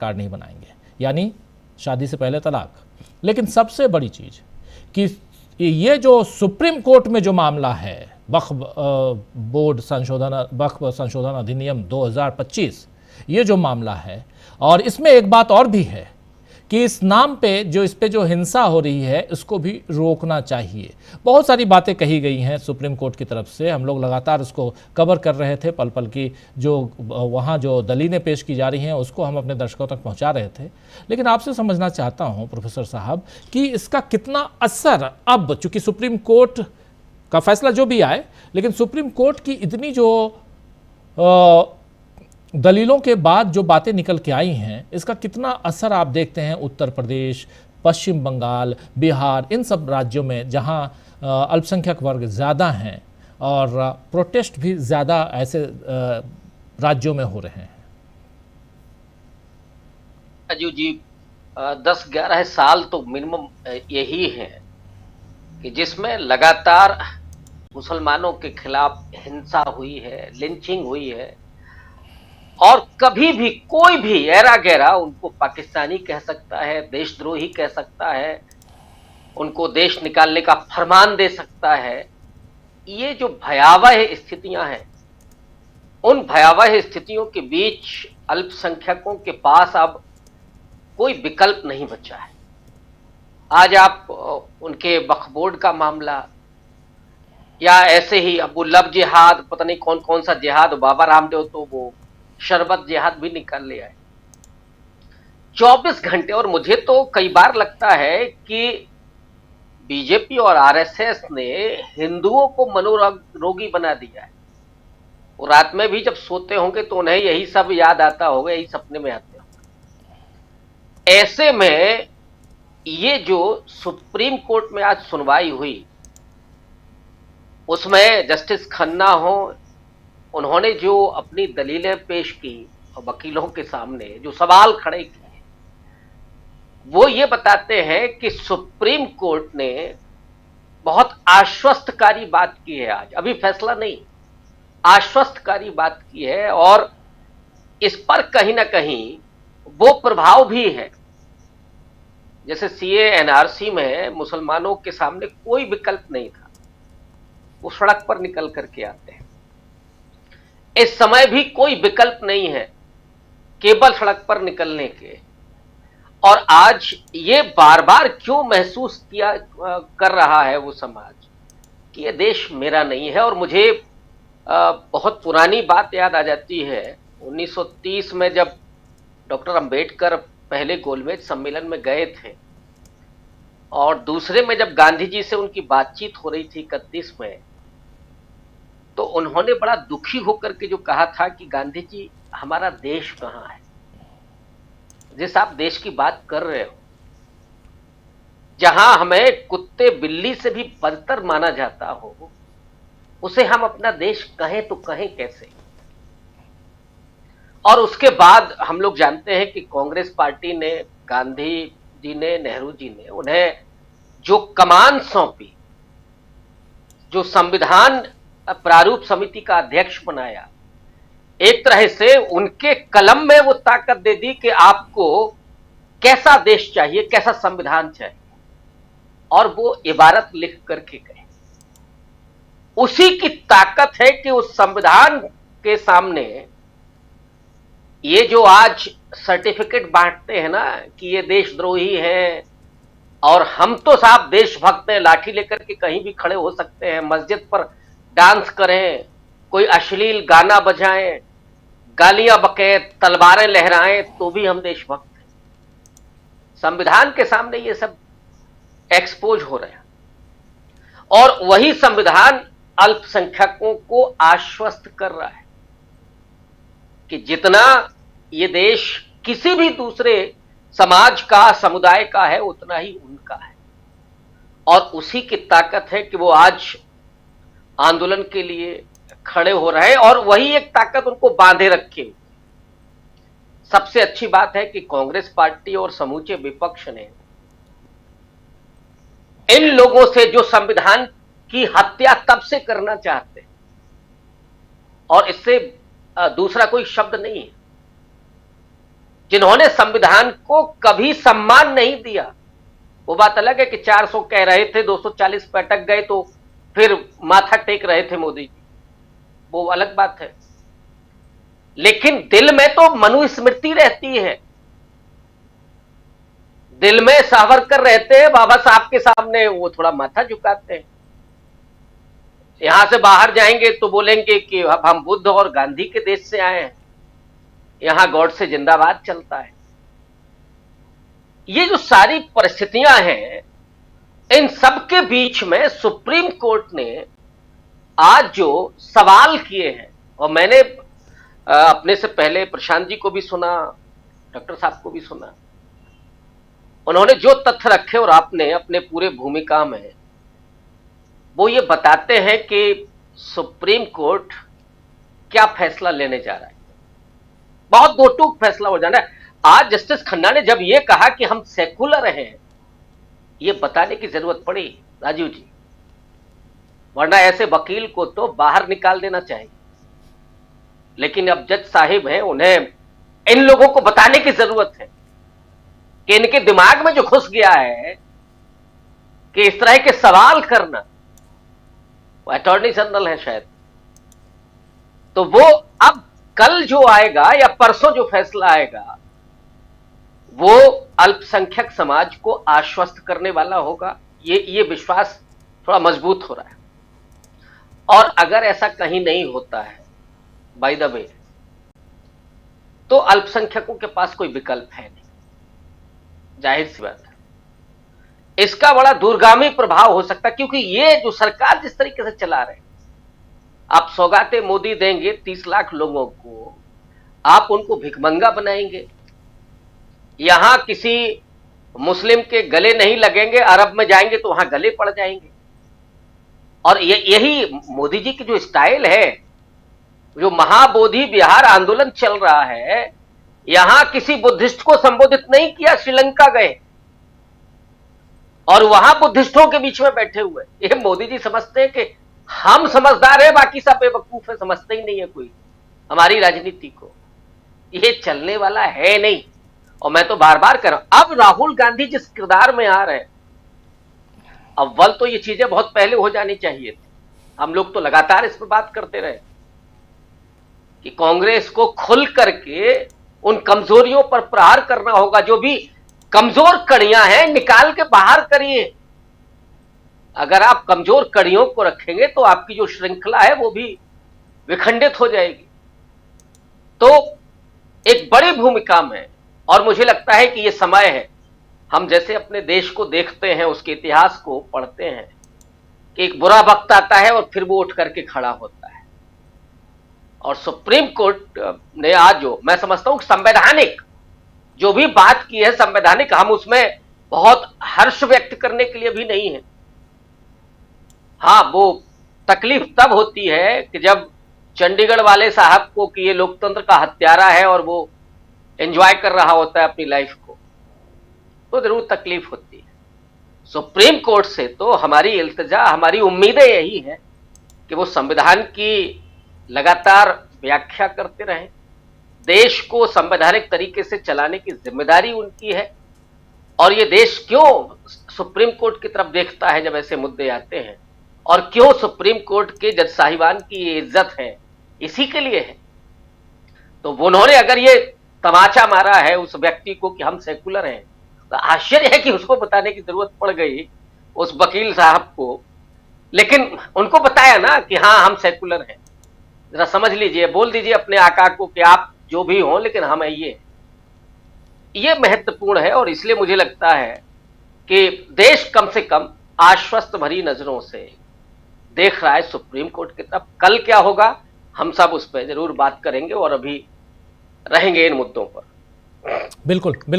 Card नहीं बनाएंगे, यानी शादी से पहले तलाक। लेकिन सबसे बड़ी चीज कि ये जो सुप्रीम कोर्ट में जो मामला है वक्फ संशोधन अधिनियम 2025, ये जो मामला है, और इसमें एक बात और भी है कि इस नाम पे इस पे जो हिंसा हो रही है इसको भी रोकना चाहिए। बहुत सारी बातें कही गई हैं सुप्रीम कोर्ट की तरफ से, हम लोग लगातार उसको कवर कर रहे थे, पल पल की जो वहाँ जो दलीलें पेश की जा रही हैं उसको हम अपने दर्शकों तक पहुँचा रहे थे। लेकिन आपसे समझना चाहता हूँ प्रोफेसर साहब कि इसका कितना असर अब, चूँकि सुप्रीम कोर्ट का फैसला जो भी आए, लेकिन सुप्रीम कोर्ट की इतनी जो दलीलों के बाद जो बातें निकल के आई हैं, इसका कितना असर आप देखते हैं उत्तर प्रदेश, पश्चिम बंगाल, बिहार, इन सब राज्यों में जहां अल्पसंख्यक वर्ग ज़्यादा हैं और प्रोटेस्ट भी ज़्यादा ऐसे राज्यों में हो रहे हैं? अजू जी, 10-11 साल तो मिनिमम यही है कि जिसमें लगातार मुसलमानों के खिलाफ हिंसा हुई है, लिंचिंग हुई है, और कभी भी कोई भी ऐरा गैरा उनको पाकिस्तानी कह सकता है, देशद्रोही कह सकता है, उनको देश निकालने का फरमान दे सकता है। ये जो भयावह स्थितियां हैं, उन भयावह स्थितियों के बीच अल्पसंख्यकों के पास अब कोई विकल्प नहीं बचा है। आज आप उनके वक्फ बोर्ड का मामला, या ऐसे ही अब वो लव जिहाद, पता नहीं कौन कौन सा जिहाद, बाबा रामदेव तो वो शरबत जिहाद भी निकाल ले आए 24 घंटे। और मुझे तो कई बार लगता है कि बीजेपी और आरएसएस ने हिंदुओं को मनोरोगी बना दिया है। वो रात में भी जब सोते होंगे तो उन्हें यही सब याद आता होगा, यही सपने में आते होंगे। ऐसे में ये जो सुप्रीम कोर्ट में आज सुनवाई हुई, उसमें जस्टिस खन्ना हो, उन्होंने जो अपनी दलीलें पेश की और वकीलों के सामने जो सवाल खड़े किए, वो ये बताते हैं कि सुप्रीम कोर्ट ने बहुत आश्वस्तकारी बात की है। आज अभी फैसला नहीं, आश्वस्तकारी बात की है, और इस पर कहीं ना कहीं वो प्रभाव भी है। जैसे सीए एनआरसी में मुसलमानों के सामने कोई विकल्प नहीं था, वो सड़क पर निकल करके आते हैं। इस समय भी कोई विकल्प नहीं है केवल सड़क पर निकलने के। और आज ये बार बार क्यों महसूस किया कर रहा है वो समाज कि ये देश मेरा नहीं है। और मुझे बहुत पुरानी बात याद आ जाती है, 1930 में जब डॉक्टर अंबेडकर पहले गोलमेज सम्मेलन में गए थे, और दूसरे में जब गांधी जी से उनकी बातचीत हो रही थी 31 में, तो उन्होंने बड़ा दुखी होकर के जो कहा था कि गांधी जी, हमारा देश कहाँ है? जिस आप देश की बात कर रहे हो, जहां हमें कुत्ते बिल्ली से भी बदतर माना जाता हो, उसे हम अपना देश कहें तो कहें कैसे? और उसके बाद हम लोग जानते हैं कि कांग्रेस पार्टी ने, गांधी जी ने, नेहरू जी ने उन्हें जो कमान सौंपी, जो संविधान प्रारूप समिति का अध्यक्ष बनाया, एक तरह से उनके कलम में वो ताकत दे दी कि आपको कैसा देश चाहिए, कैसा संविधान चाहिए, और वो इबारत लिख करके गए। उसी की ताकत है कि उस संविधान के सामने ये जो आज सर्टिफिकेट बांटते हैं ना कि ये देशद्रोही है, और हम तो साहब देशभक्त हैं, लाठी लेकर के कहीं भी खड़े हो सकते हैं, मस्जिद पर डांस करें, कोई अश्लील गाना बजाएं, गालियां बकें, तलवारें लहराएं, तो भी हम देशभक्त हैं। संविधान के सामने ये सब एक्सपोज हो रहे हैं, और वही संविधान अल्पसंख्यकों को आश्वस्त कर रहा है कि जितना ये देश किसी भी दूसरे समाज का, समुदाय का है, उतना ही उनका है। और उसी की ताकत है कि वो आज आंदोलन के लिए खड़े हो रहे हैं, और वही एक ताकत उनको बांधे रखे। सबसे अच्छी बात है कि कांग्रेस पार्टी और समूचे विपक्ष ने इन लोगों से जो संविधान की हत्या तब से करना चाहते हैं, और इससे दूसरा कोई शब्द नहीं है, जिन्होंने संविधान को कभी सम्मान नहीं दिया। वो बात अलग है कि 400 कह रहे थे, 240 पे अटक गए तो फिर माथा टेक रहे थे मोदी जी, वो अलग बात है। लेकिन दिल में तो मनुस्मृति रहती है, दिल में सावरकर रहते हैं, बाबा साहब के सामने वो थोड़ा माथा झुकाते हैं। यहां से बाहर जाएंगे तो बोलेंगे कि अब हम बुद्ध और गांधी के देश से आए हैं, यहां गॉड से जिंदाबाद चलता है। ये जो सारी परिस्थितियां हैं, इन सब के बीच में सुप्रीम कोर्ट ने आज जो सवाल किए हैं, और मैंने अपने से पहले प्रशांत जी को भी सुना, डॉक्टर साहब को भी सुना, उन्होंने जो तथ्य रखे और आपने अपने पूरे भूमिका में, वो ये बताते हैं कि सुप्रीम कोर्ट क्या फैसला लेने जा रहा है। बहुत दो टूक फैसला हो जाना है। आज जस्टिस खन्ना ने जब ये कहा कि हम सेकुलर हैं, ये बताने की जरूरत पड़ी राजीव जी, वरना ऐसे वकील को तो बाहर निकाल देना चाहिए। लेकिन अब जज साहिब हैं, उन्हें इन लोगों को बताने की जरूरत है कि इनके दिमाग में जो घुस गया है कि इस तरह के सवाल करना, वो अटॉर्नी जनरल है शायद, तो वो अब कल जो आएगा या परसों जो फैसला आएगा वो अल्पसंख्यक समाज को आश्वस्त करने वाला होगा। ये विश्वास थोड़ा मजबूत हो रहा है। और अगर ऐसा कहीं नहीं होता है बाय द वे, तो अल्पसंख्यकों के पास कोई विकल्प है नहीं, जाहिर सी बात है। इसका बड़ा दूरगामी प्रभाव हो सकता है, क्योंकि ये जो सरकार जिस तरीके से चला रहे, आप सौगातें मोदी देंगे 30 लाख लोगों को, आप उनको भिखमंगा बनाएंगे, यहां किसी मुस्लिम के गले नहीं लगेंगे, अरब में जाएंगे तो वहां गले पड़ जाएंगे। और यही मोदी जी की जो स्टाइल है, जो महाबोधि बिहार आंदोलन चल रहा है, यहां किसी बुद्धिस्ट को संबोधित नहीं किया, श्रीलंका गए और वहां बुद्धिस्टों के बीच में बैठे हुए। ये मोदी जी समझते हैं कि हम समझदार है, बाकी सब बेवकूफ है, समझते ही नहीं है कोई हमारी राजनीति को। ये चलने वाला है नहीं। और मैं तो बार बार कह रहा हूं, अब राहुल गांधी जिस किरदार में आ रहे हैं, अव्वल तो ये चीजें बहुत पहले हो जानी चाहिए थी। हम लोग तो लगातार इस पर बात करते रहे कि कांग्रेस को खुल करके उन कमजोरियों पर प्रहार करना होगा। जो भी कमजोर कड़ियां हैं निकाल के बाहर करिए। अगर आप कमजोर कड़ियों को रखेंगे तो आपकी जो श्रृंखला है वो भी विखंडित हो जाएगी। तो एक बड़ी भूमिका में, और मुझे लगता है कि ये समय है, हम जैसे अपने देश को देखते हैं, उसके इतिहास को पढ़ते हैं कि एक बुरा वक्त आता है और फिर वो उठ करके खड़ा होता है। और सुप्रीम कोर्ट ने आज जो मैं समझता हूं संवैधानिक जो भी बात की है, संवैधानिक, हम उसमें बहुत हर्ष व्यक्त करने के लिए भी नहीं है। हाँ, वो तकलीफ तब होती है कि जब चंडीगढ़ वाले साहब को कि ये लोकतंत्र का हत्यारा है और वो एंजॉय कर रहा होता है अपनी लाइफ को, तो जरूर तकलीफ होती है। सुप्रीम कोर्ट से तो हमारी इल्तिजा, हमारी उम्मीदें यही है कि वो संविधान की लगातार व्याख्या करते रहें। देश को संवैधानिक तरीके से चलाने की जिम्मेदारी उनकी है। और ये देश क्यों सुप्रीम कोर्ट की तरफ देखता है जब ऐसे मुद्दे आते हैं, और क्यों सुप्रीम कोर्ट के जज साहिबान की ये इज्जत है, इसी के लिए है। तो उन्होंने अगर ये तमाचा मारा है उस व्यक्ति को कि हम सेकुलर हैं, तो आश्चर्य है कि उसको बताने की जरूरत पड़ गई उस वकील साहब को। लेकिन उनको बताया ना कि हाँ हम सेकुलर हैं, जरा समझ लीजिए, बोल दीजिए अपने आका को कि आप जो भी हो लेकिन हम ये महत्वपूर्ण है। और इसलिए मुझे लगता है कि देश कम से कम आश्वस्त भरी नजरों से देख रहा है सुप्रीम कोर्ट की तरफ। कल क्या होगा हम सब उस पर जरूर बात करेंगे और अभी रहेंगे इन मुद्दों पर। बिल्कुल।